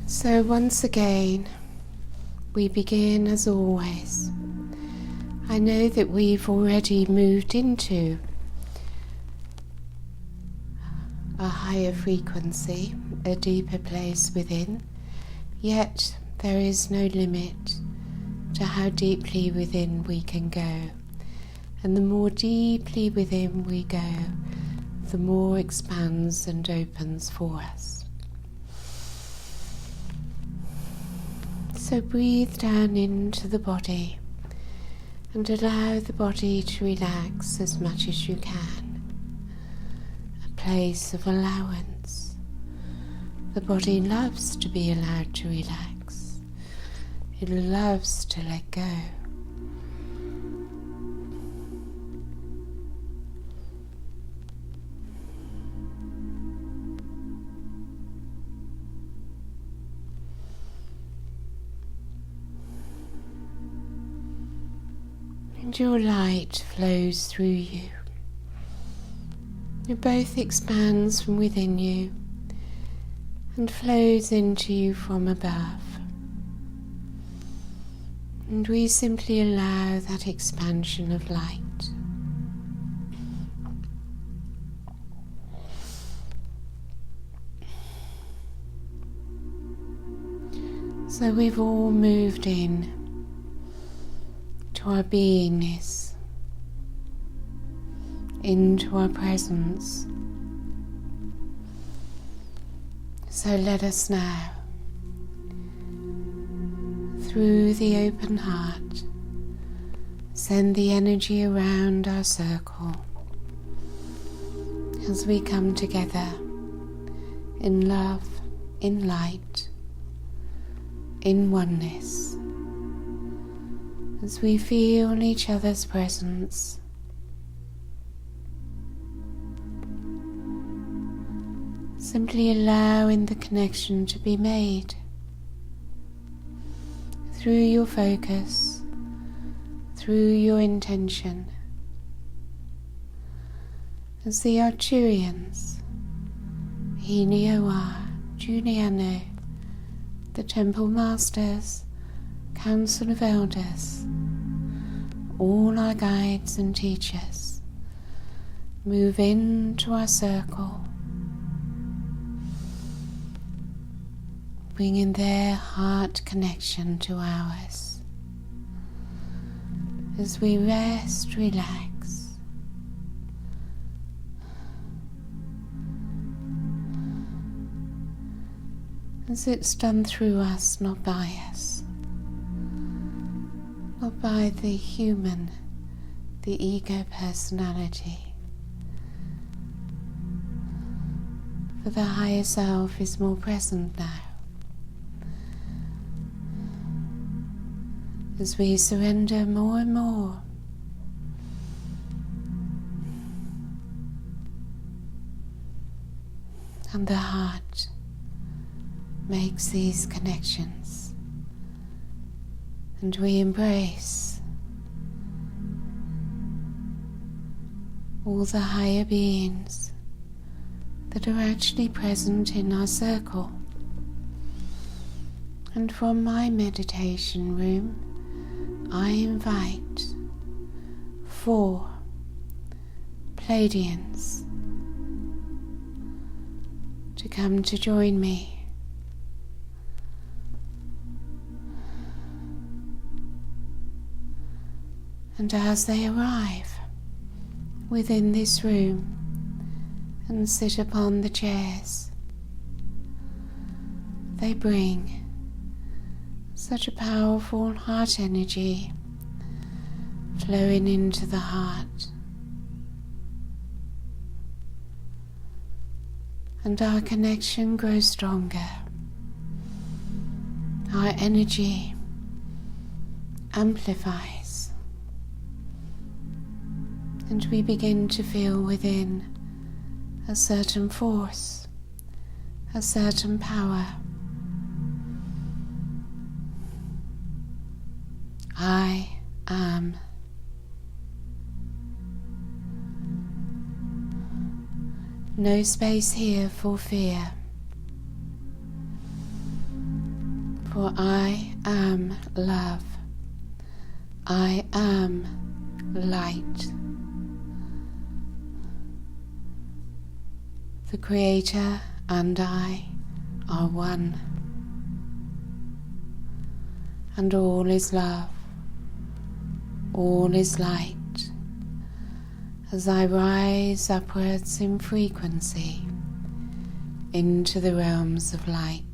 So once again, we begin as always. I know that we've already moved into a higher frequency, a deeper place within, yet there is no limit to how deeply within we can go. And the more deeply within we go, the more expands and opens for us. So breathe down into the body and allow the body to relax as much as you can. A place of allowance. The body loves to be allowed to relax. It loves to let go. And your light flows through you. It both expands from within you and flows into you from above. And we simply allow that expansion of light. So we've all moved in to our beingness, into our presence. So let us now, through the open heart, send the energy around our circle as we come together in love, in light, in oneness. As we feel each other's presence, simply allowing the connection to be made through your focus, through your intention. As the Arcturians, Hinioa, Juniano, the Temple Masters, Council of Elders, all our guides and teachers, move into our circle, bringing their heart connection to ours. As we rest, relax, as it's done through us, not by us. Not by the human, the ego personality. For the higher self is more present now. As we surrender more and more, and the heart makes these connections. And we embrace all the higher beings that are actually present in our circle. And from my meditation room, I invite 4 Pleiadians to come to join me. And as they arrive within this room and sit upon the chairs, they bring such a powerful heart energy flowing into the heart. And our connection grows stronger. Our energy amplifies. And we begin to feel within a certain force, a certain power. I am. No space here for fear. For I am love. I am light. The Creator and I are one, and all is love, all is light, as I rise upwards in frequency into the realms of light.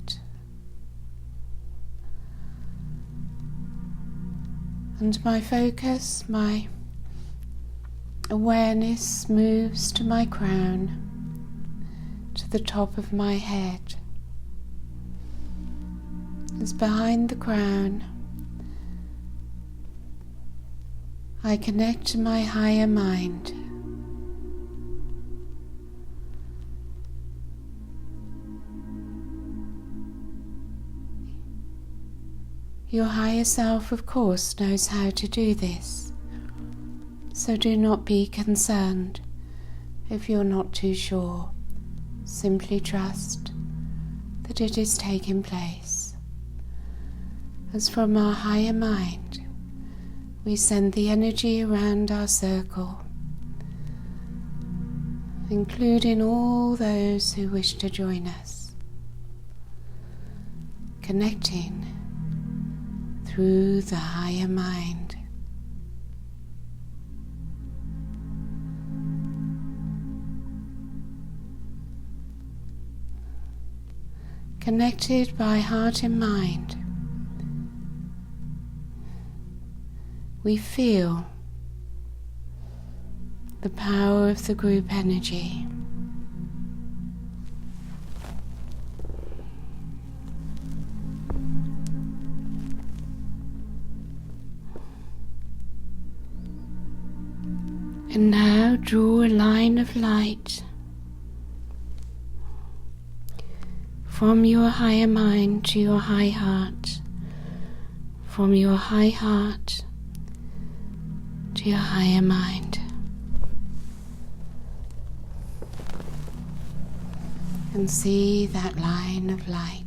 And my focus, my awareness moves to my crown, to the top of my head. As behind the crown, I connect to my higher mind. Your higher self, of course, knows how to do this, so do not be concerned if you're not too sure. Simply trust that it is taking place. As from our higher mind, we send the energy around our circle, including all those who wish to join us, connecting through the higher mind. Connected by heart and mind, we feel the power of the group energy. And now draw a line of light from your higher mind to your high heart, from your high heart to your higher mind. And see that line of light.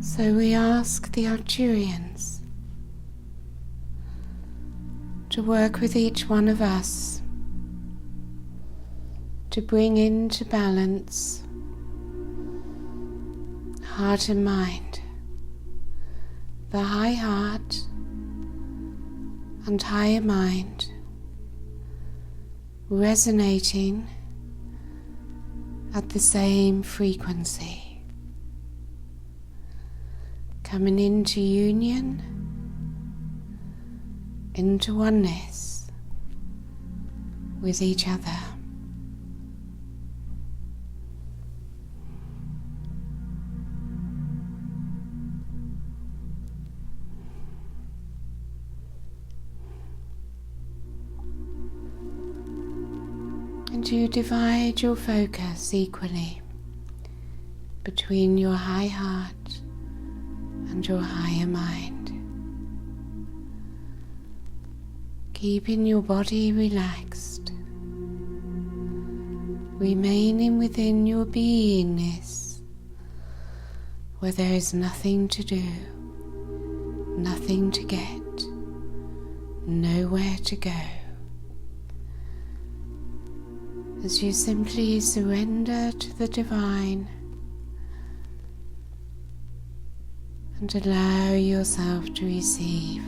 So we ask the Arcturians to work with each one of us to bring into balance heart and mind, the high heart and higher mind resonating at the same frequency, coming into union, into oneness with each other. And you divide your focus equally between your high heart and your higher mind, keeping your body relaxed, remaining within your beingness, where there is nothing to do, nothing to get, nowhere to go, as you simply surrender to the divine and allow yourself to receive.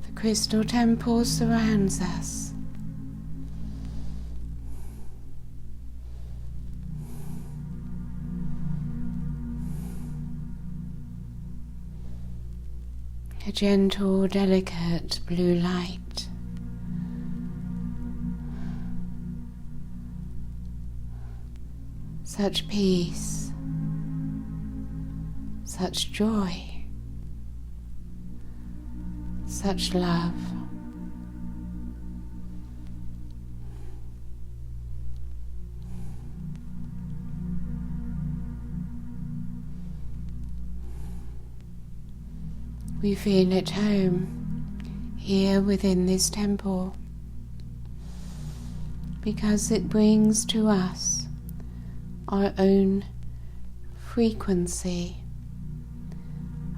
The crystal temple surrounds us. A gentle, delicate blue light. Such peace, such joy, such love. We feel at home here within this temple because it brings to us our own frequency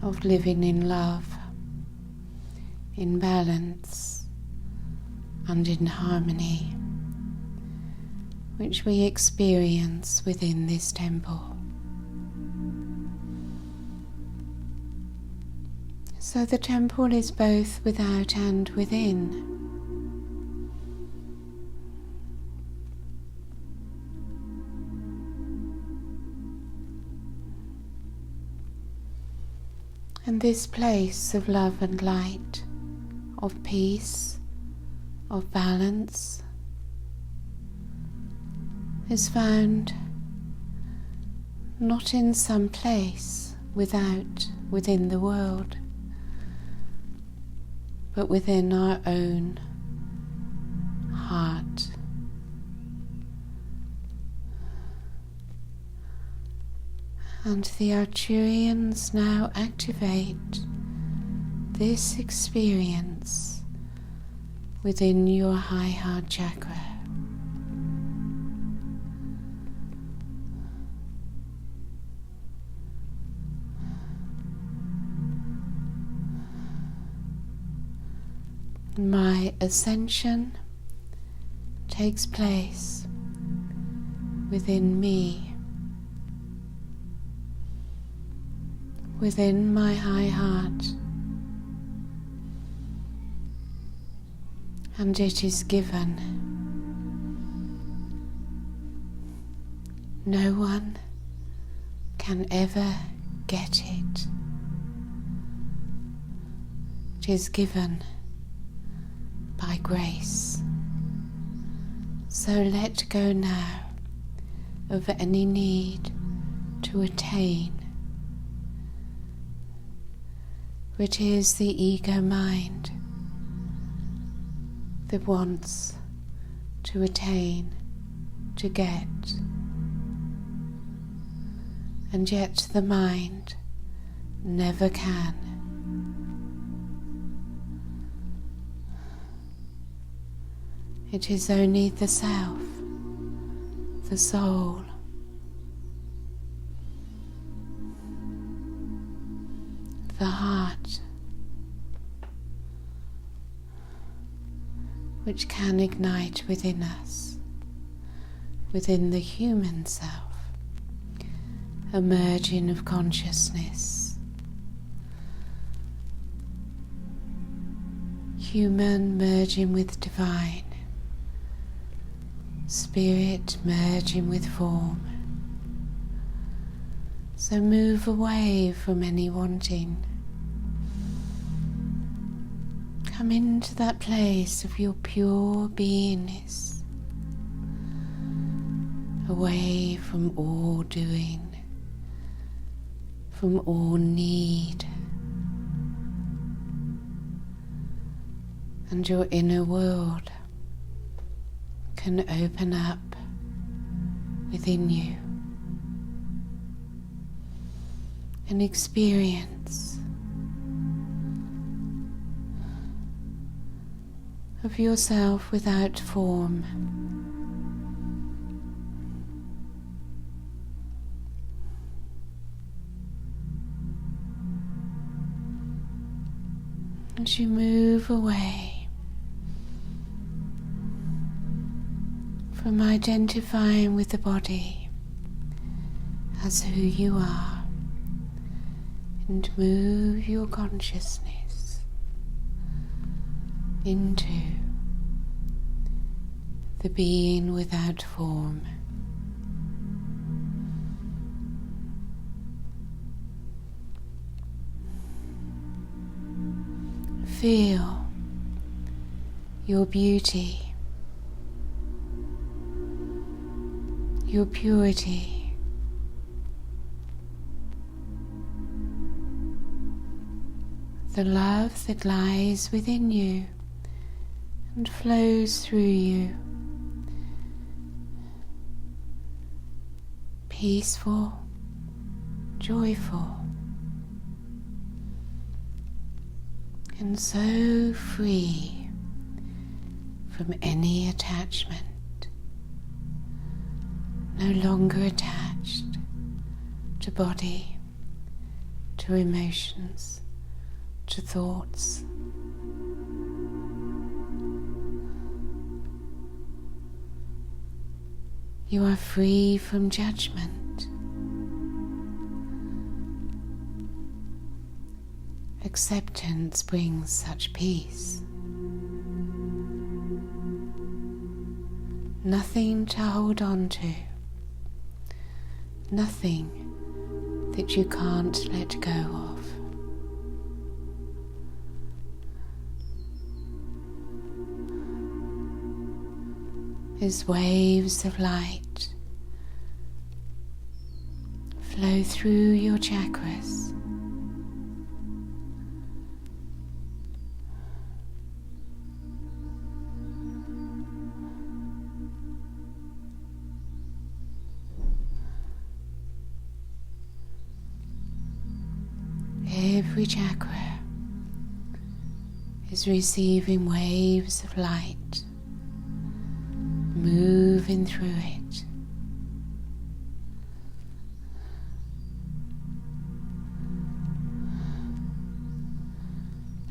of living in love, in balance and in harmony, which we experience within this temple. So the temple is both without and within. And this place of love and light, of peace, of balance, is found not in some place within the world, but within our own heart. And the Arcturians now activate this experience within your high heart chakra. My ascension takes place within me, within my high heart, and it is given. No one can ever get it. It is given by grace. So let go now of any need to attain. It is the ego mind that wants to attain, to get, and yet the mind never can. It is only the self, the soul, the heart, which can ignite within us, within the human self, a merging of consciousness, human merging with divine, spirit merging with form. So move away from any wanting. Come into that place of your pure beingness, away from all doing, from all need, and your inner world can open up within you. An experience of yourself without form, as you move away from identifying with the body as who you are, and move your consciousness into the being without form. Feel your beauty, your purity, the love that lies within you and flows through you. Peaceful, joyful, and so free from any attachment, no longer attached to body, to emotions, to thoughts. You are free from judgment. Acceptance brings such peace. Nothing to hold on to. Nothing that you can't let go of. As waves of light flow through your chakras, every chakra is receiving waves of light moving through it.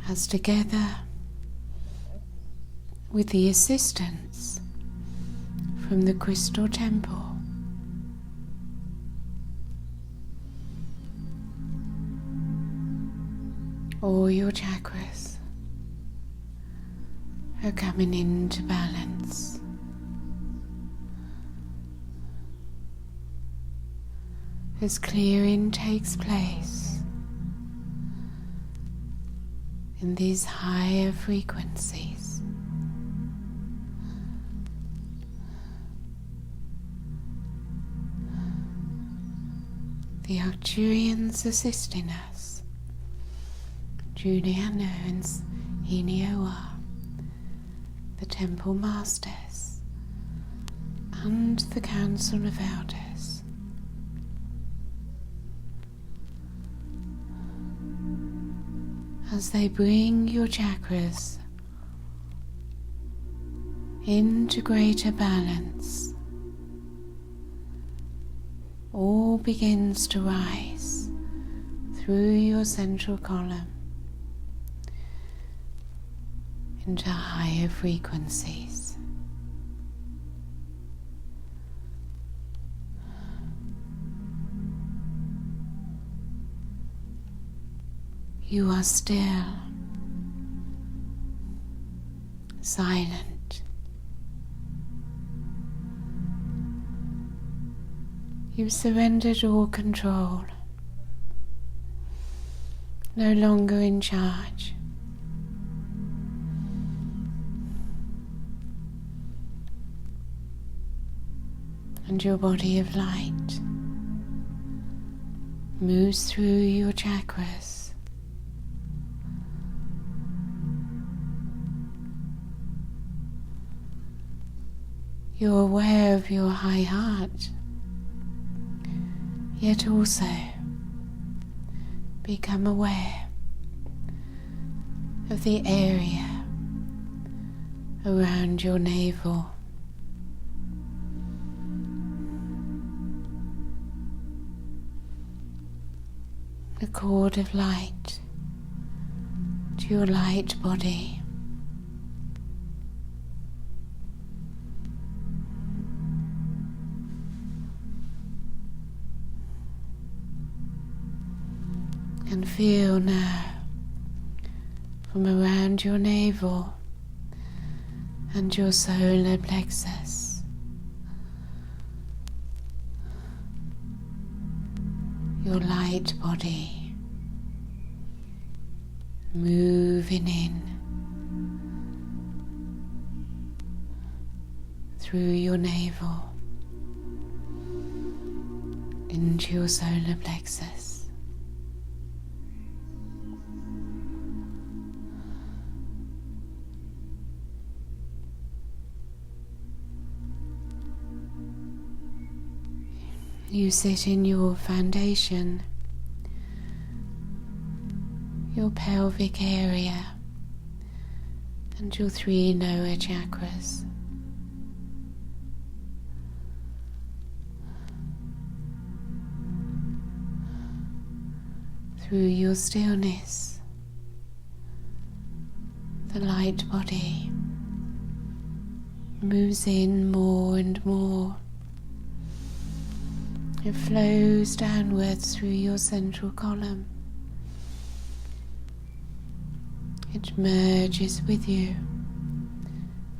As together, with the assistance from the crystal temple, all your chakras are coming into balance. As clearing takes place in these higher frequencies, the Arcturians assisting us, Juliano and Enioa, the Temple Masters, and the Council of Elders, as they bring your chakras into greater balance. All begins to rise through your central column into higher frequencies. You are still, silent. You've surrendered all control, no longer in charge. And your body of light moves through your chakras, you're aware of your high heart, yet also become aware of the area around your navel. The cord of light to your light body. And feel now from around your navel and your solar plexus your light body moving in through your navel into your solar plexus. You sit in your foundation, your pelvic area, and your 3 lower chakras. Through your stillness, the light body moves in more and more. It flows downwards through your central column. It merges with you,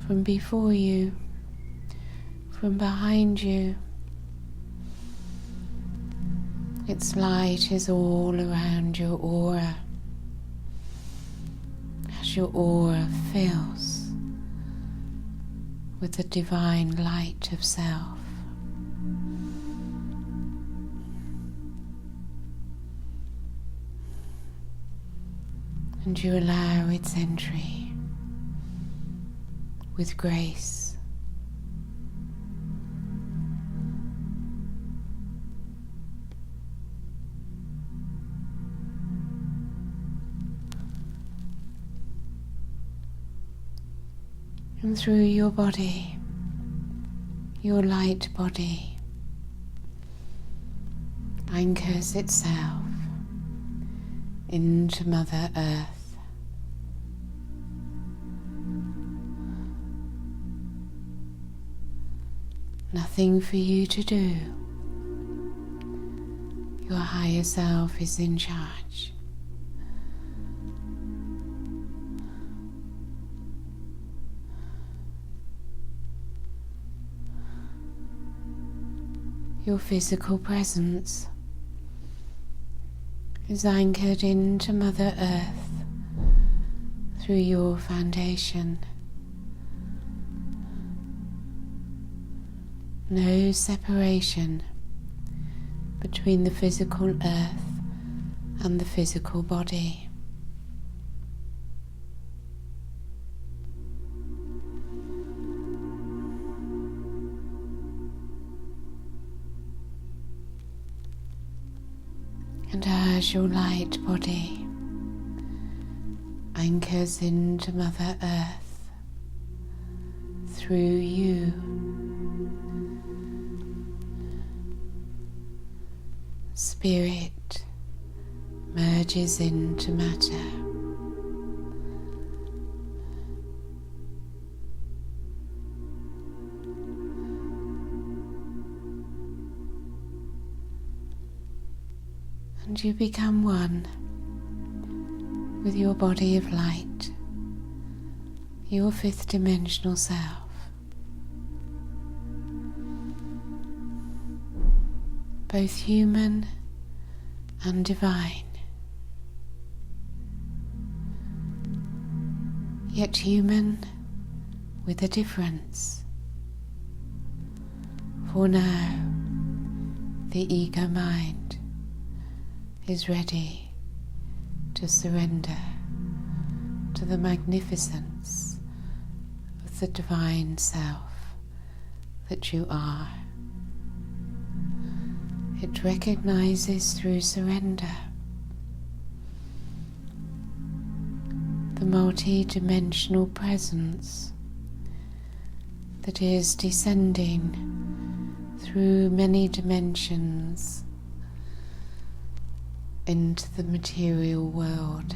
from before you, from behind you. Its light is all around your aura, as your aura fills with the divine light of self. And you allow its entry with grace. And through your body, your light body anchors itself into Mother Earth. Nothing for you to do. Your higher self is in charge. Your physical presence is anchored into Mother Earth through your foundation. No separation between the physical earth and the physical body. And as your light body anchors into Mother Earth through you, spirit merges into matter. And you become one with your body of light, your 5th dimensional self. Both human and divine, yet human with a difference. For now, the ego mind is ready to surrender to the magnificence of the divine self that you are. It recognizes through surrender the multi-dimensional presence that is descending through many dimensions into the material world.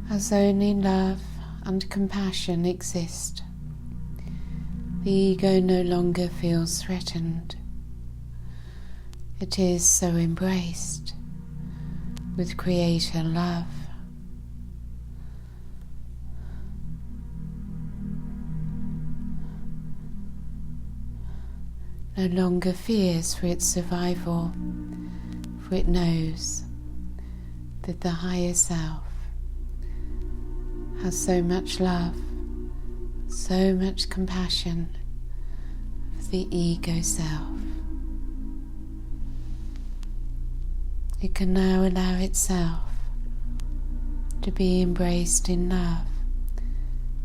As only love and compassion exist, the ego no longer feels threatened. It is so embraced with Creator love. No longer fears for its survival, for it knows that the higher self has so much love, so much compassion for the ego self. It can now allow itself to be embraced in love,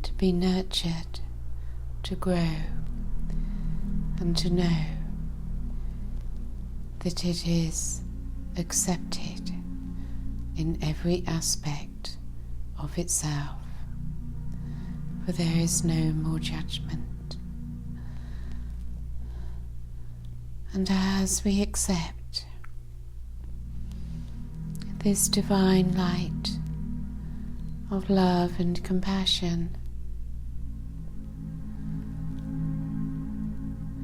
to be nurtured, to grow, and to know that it is accepted in every aspect of itself, for there is no more judgment. And as we accept this divine light of love and compassion,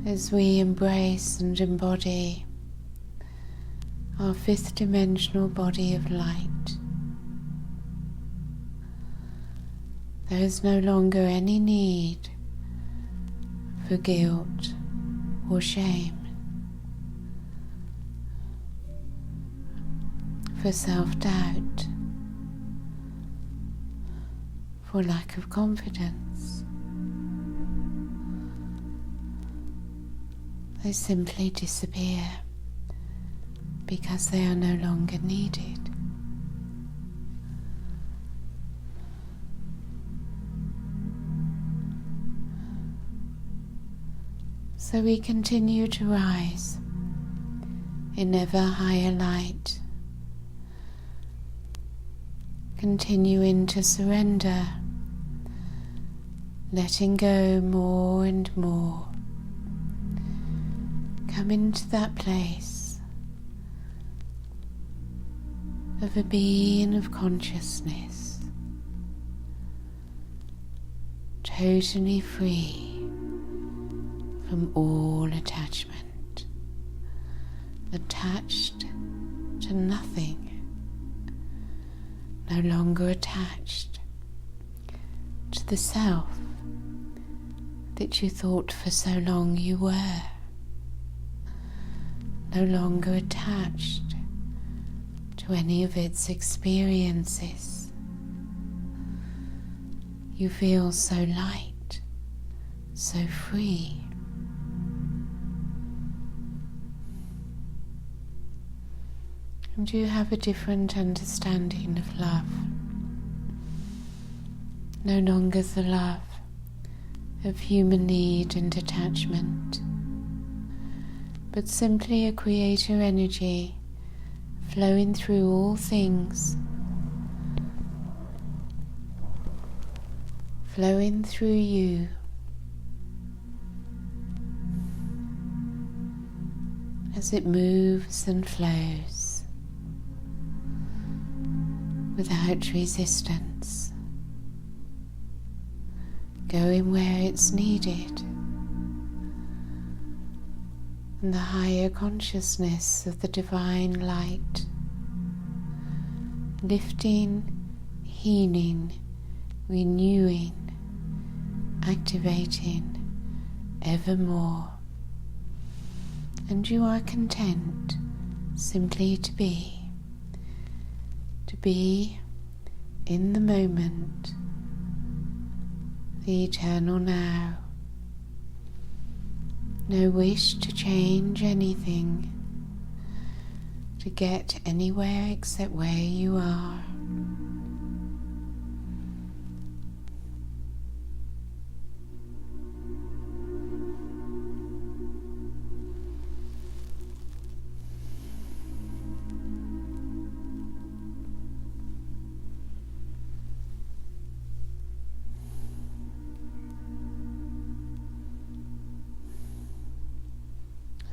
as we embrace and embody our fifth dimensional body of light, there is no longer any need for guilt or shame, for self-doubt, for lack of confidence. They simply disappear because they are no longer needed. So we continue to rise in ever higher light, continuing to surrender, letting go more and more. Come into that place of a being of consciousness, totally free from all attachment, attached to nothing, no longer attached to the self that you thought for so long you were, no longer attached to any of its experiences. You feel so light, so free. And you have a different understanding of love. No longer the love of human need and attachment, but simply a creator energy flowing through all things, flowing through you, as it moves and flows without resistance, going where it's needed. And the higher consciousness of the divine light, lifting, healing, renewing, activating evermore. And you are content simply to be in the moment, the eternal now. No wish to change anything, to get anywhere except where you are.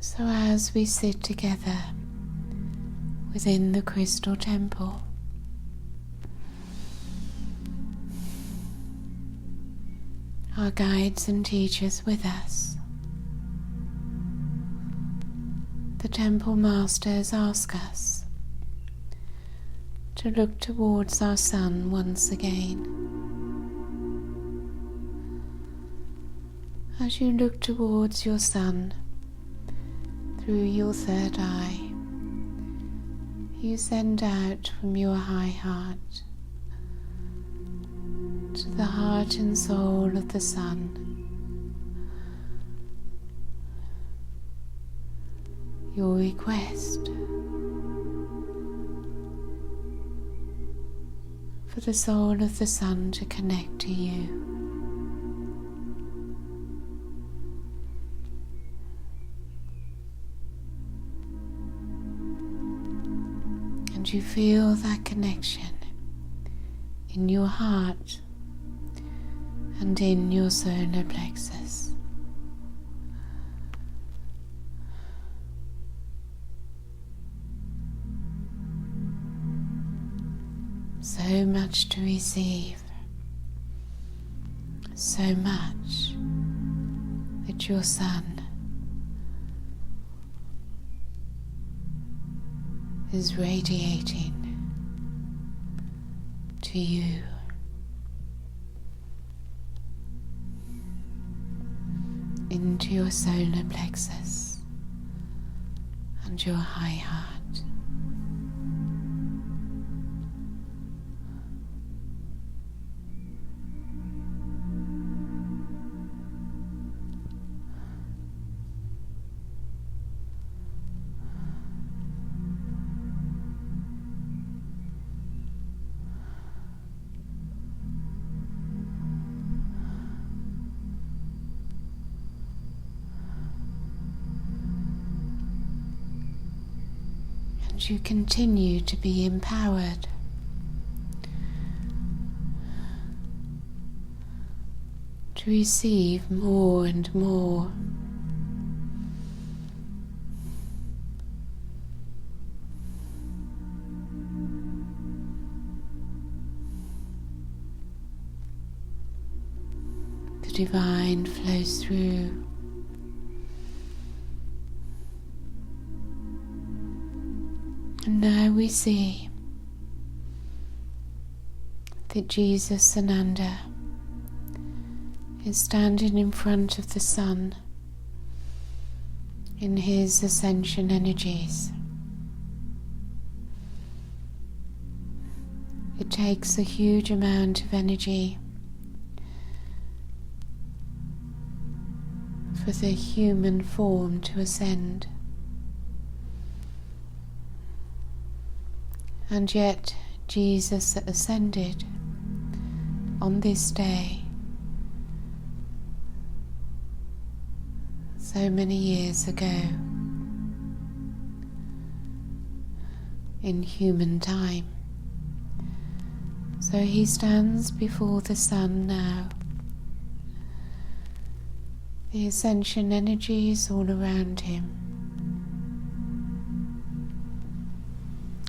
So as we sit together within the crystal temple, our guides and teachers with us, the temple masters ask us to look towards our sun once again. As you look towards your sun, through your third eye, you send out from your high heart to the heart and soul of the sun your request for the soul of the sun to connect to you. And you feel that connection in your heart and in your solar plexus. So much to receive, so much that your sun is radiating to you. Into your solar plexus and your high heart. You continue to be empowered to receive more and more. The divine flows through. And now we see that Jesus Sananda is standing in front of the sun in his ascension energies. It takes a huge amount of energy for the human form to ascend. And yet Jesus ascended on this day so many years ago in human time. So he stands before the sun now. The ascension energy is all around him,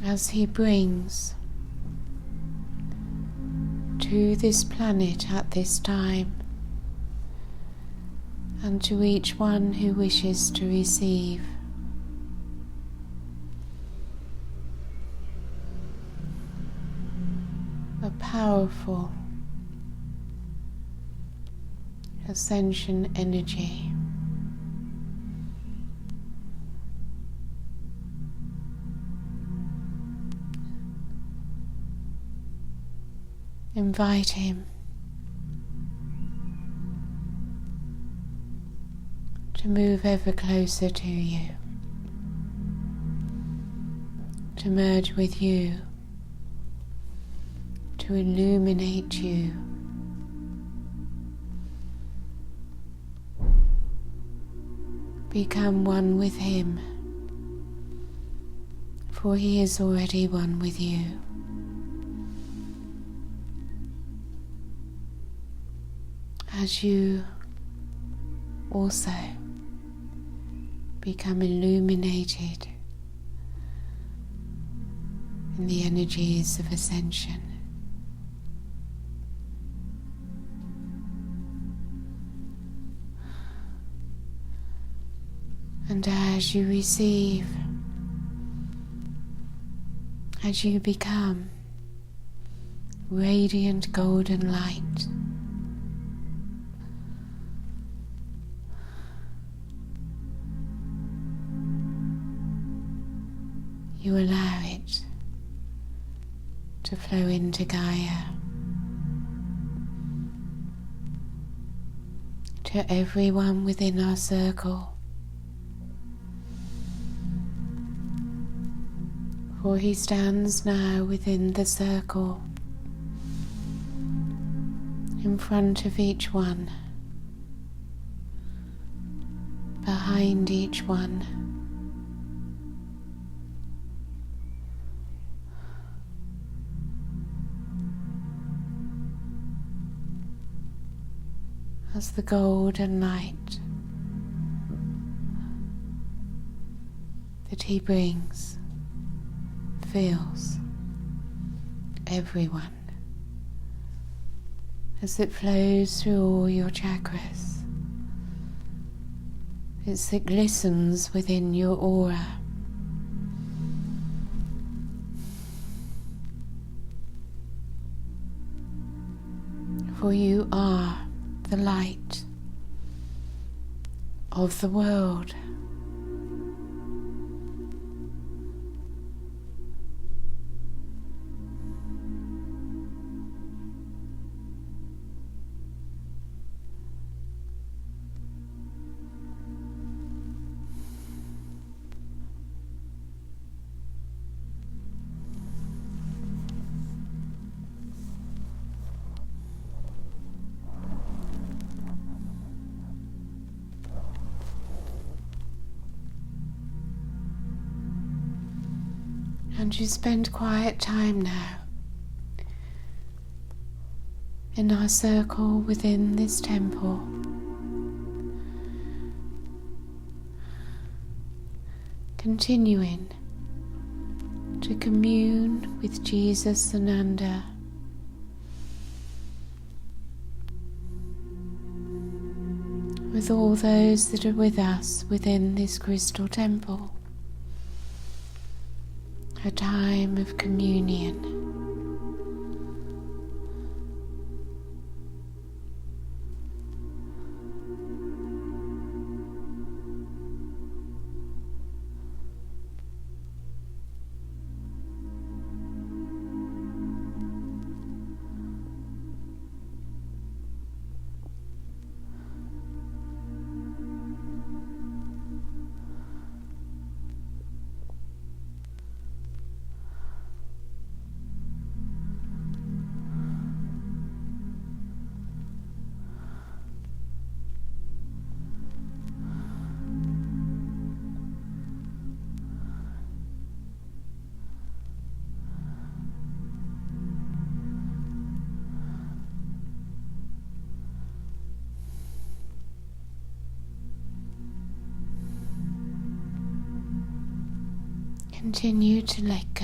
as he brings to this planet at this time, and to each one who wishes to receive, a powerful ascension energy. Invite him to move ever closer to you, to merge with you, to illuminate you. Become one with him, for he is already one with you. As you also become illuminated in the energies of ascension. And as you receive, as you become radiant golden light, you allow it to flow into Gaia, to everyone within our circle. For he stands now within the circle, in front of each one, behind each one. as the golden light that He brings fills everyone, as it flows through all your chakras, as it glistens within your aura. For you are the light of the world. And you spend quiet time now in our circle within this temple, continuing to commune with Jesus Ananda, with all those that are with us within this crystal temple. A time of communion. Continue to let go.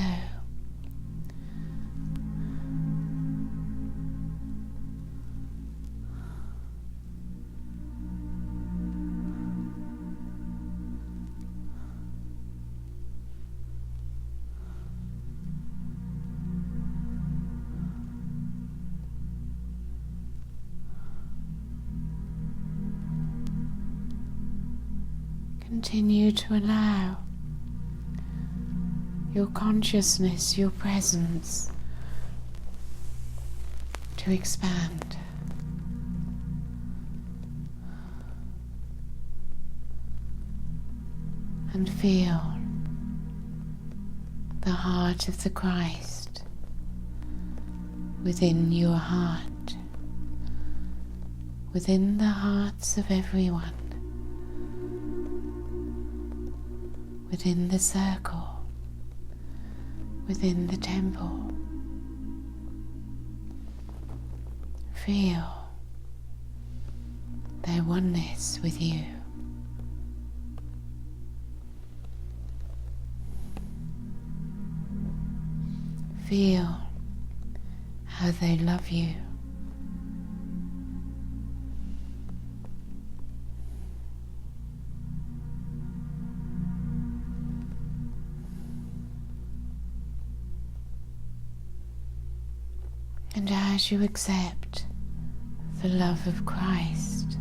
Continue to allow your consciousness, your presence to expand. And feel the heart of the Christ within your heart, within the hearts of everyone, within the circle, within the temple. Feel their oneness with you. Feel how they love you. And as you accept the love of Christ,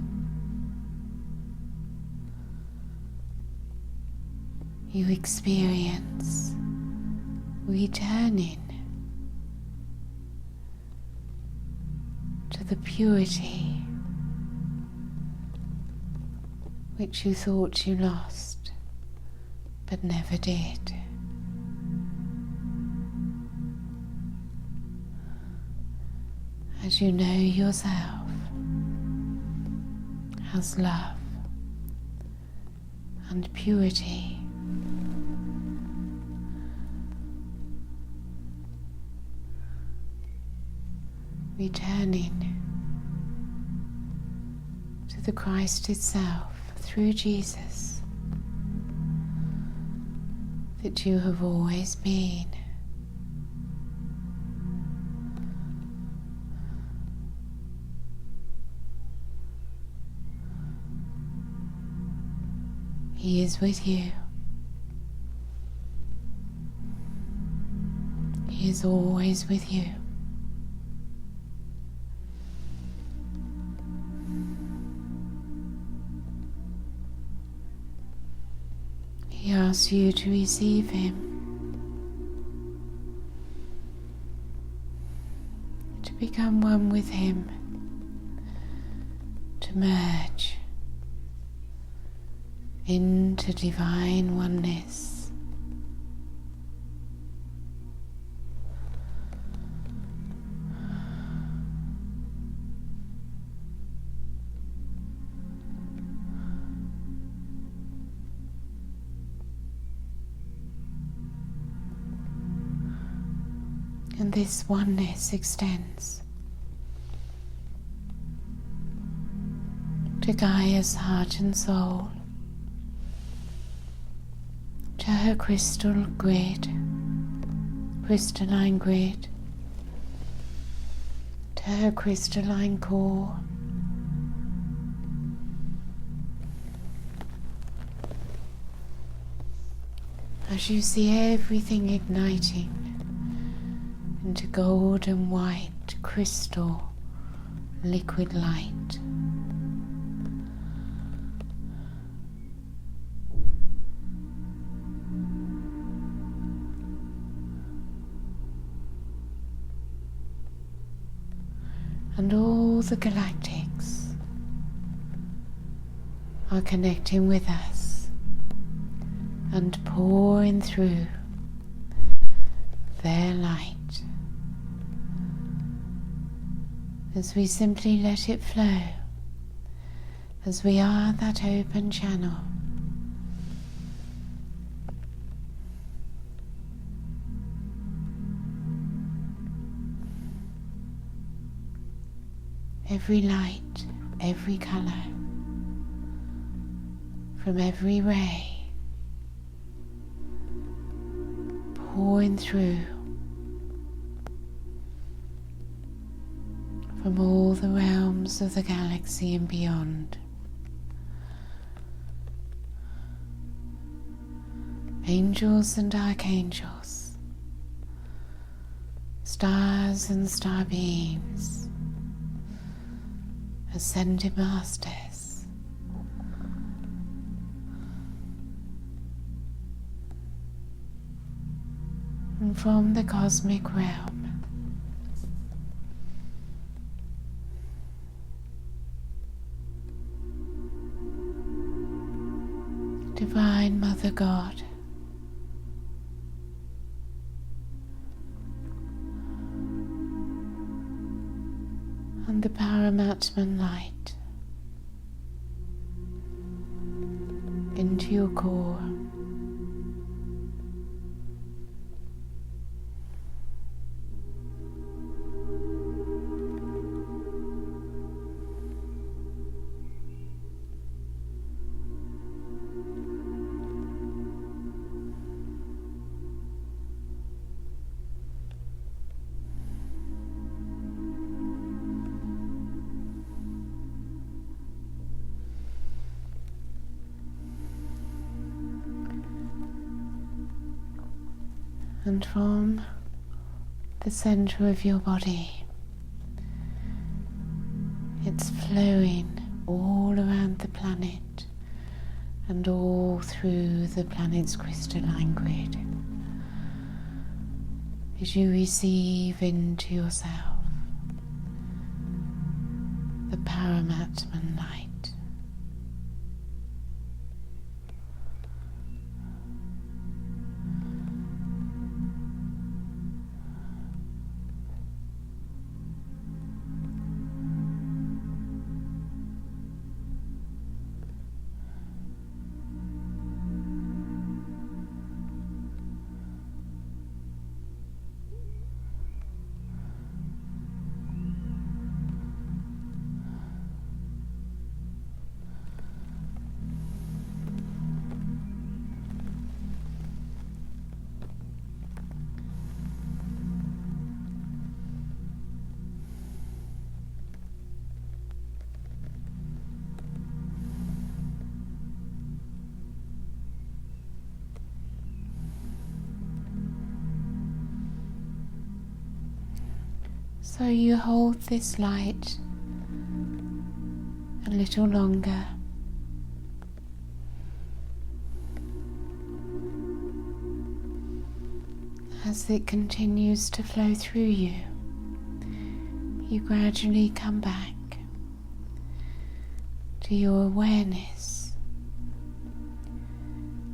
you experience returning to the purity which you thought you lost but never did. As you know yourself as love and purity, returning the Christ itself, through Jesus, that you have always been. He is with you. He is always with you. He asks you to receive Him, to become one with Him, to merge into divine oneness. And this oneness extends to Gaia's heart and soul, to her crystalline grid, to her crystalline core, as you see everything igniting into golden white crystal liquid light. And all the galactics are connecting with us and pouring through their light as we simply let it flow, as we are that open channel. Every light, every colour, from every ray, pouring through from all the realms of the galaxy and beyond. Angels and archangels, stars and star beams, ascended masters, and from the cosmic realm, Divine Mother God, and the Paramatman light into your core. And from the center of your body, it's flowing all around the planet and all through the planet's crystalline grid as you receive into yourself the Paramatman light. So you hold this light a little longer. As it continues to flow through you, you gradually come back to your awareness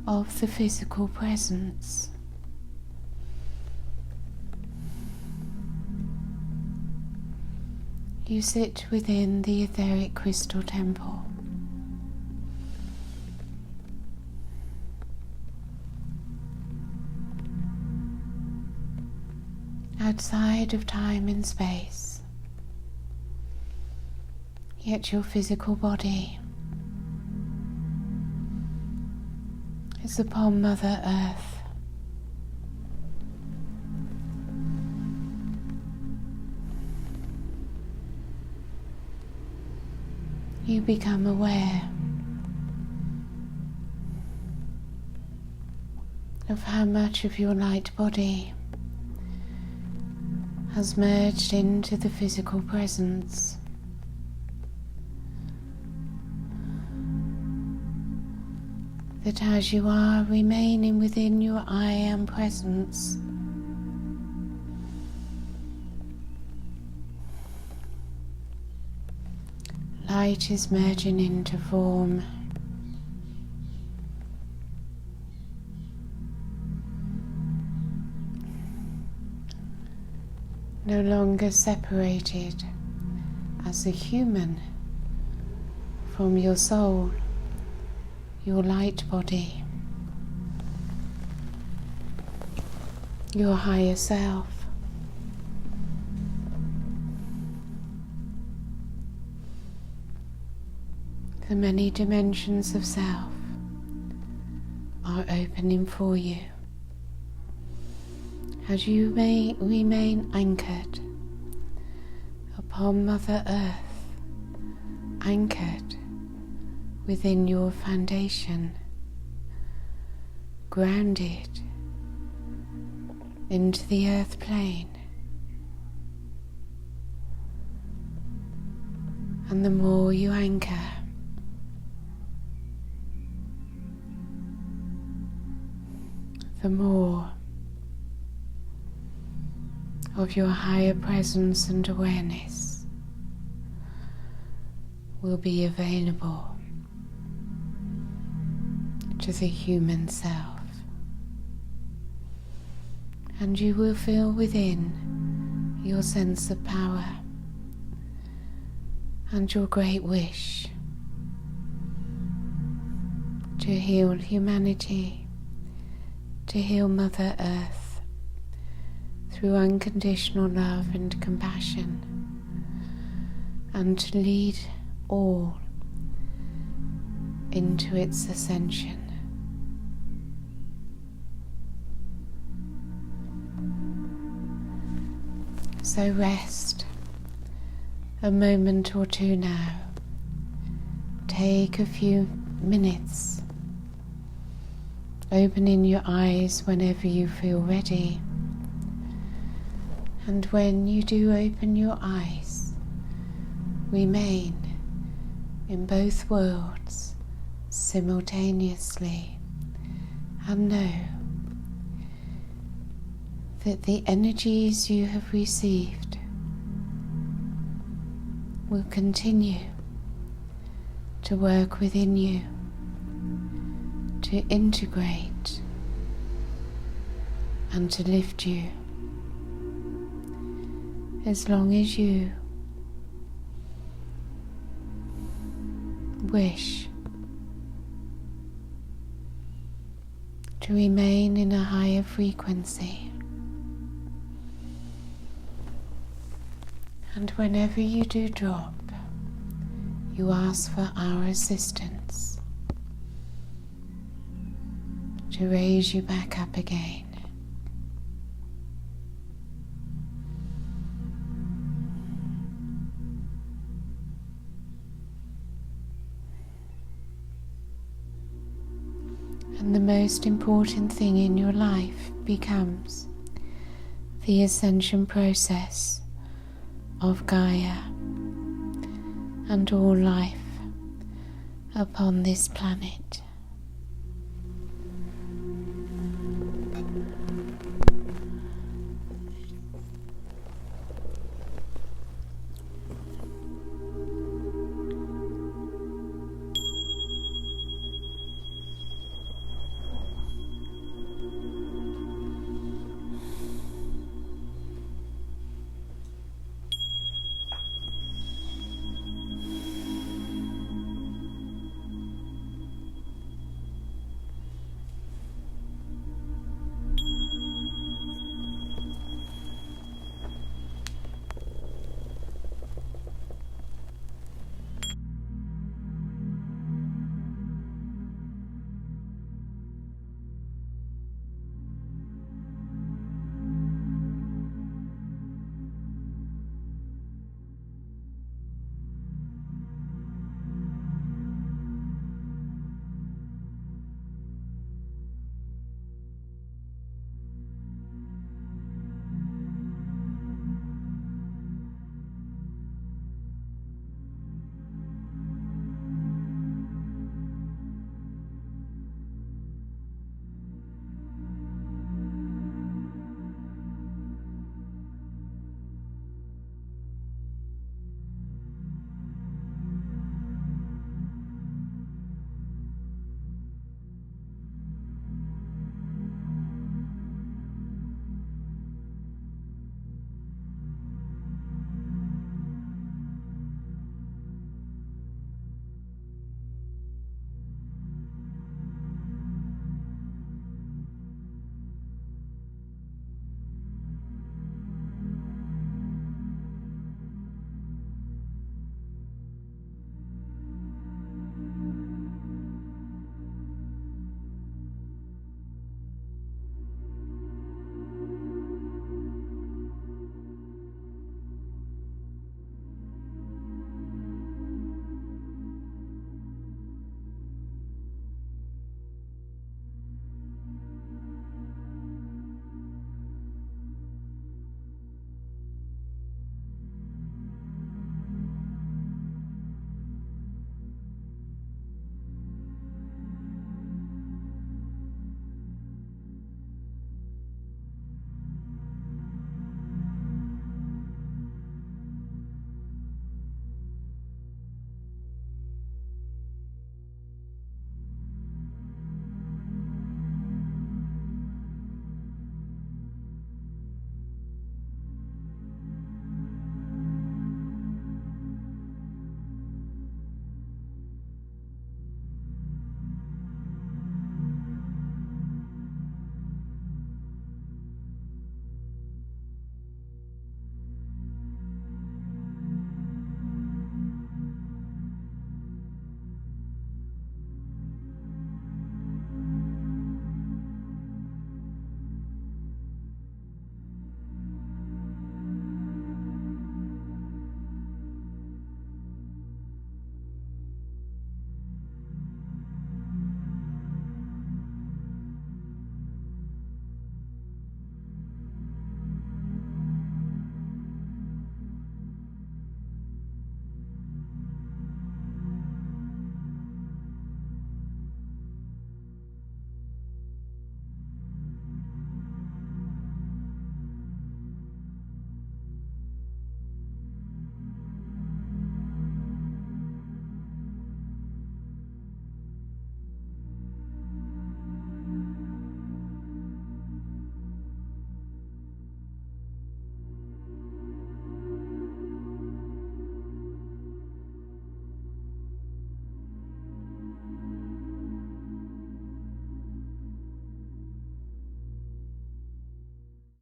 of the physical presence. You sit within the etheric crystal temple. Outside of time and space, yet your physical body is upon Mother Earth. You become aware of how much of your light body has merged into the physical presence. That as you are remaining within your I Am presence, light is merging into form. No longer separated as a human from your soul, your light body, your higher self. The many dimensions of self are opening for you as you may remain anchored upon Mother Earth, anchored within your foundation, grounded into the earth plane. And the more you anchor, the more of your higher presence and awareness will be available to the human self, and you will feel within your sense of power and your great wish to heal humanity, to heal Mother Earth through unconditional love and compassion, and to lead all into its ascension. So rest a moment or two now. Take a few minutes, opening your eyes whenever you feel ready. And when you do open your eyes, remain in both worlds simultaneously, and know that the energies you have received will continue to work within you to integrate and to lift you, as long as you wish to remain in a higher frequency. And whenever you do drop, you ask for our assistance to raise you back up again. And the most important thing in your life becomes the ascension process of Gaia and all life upon this planet.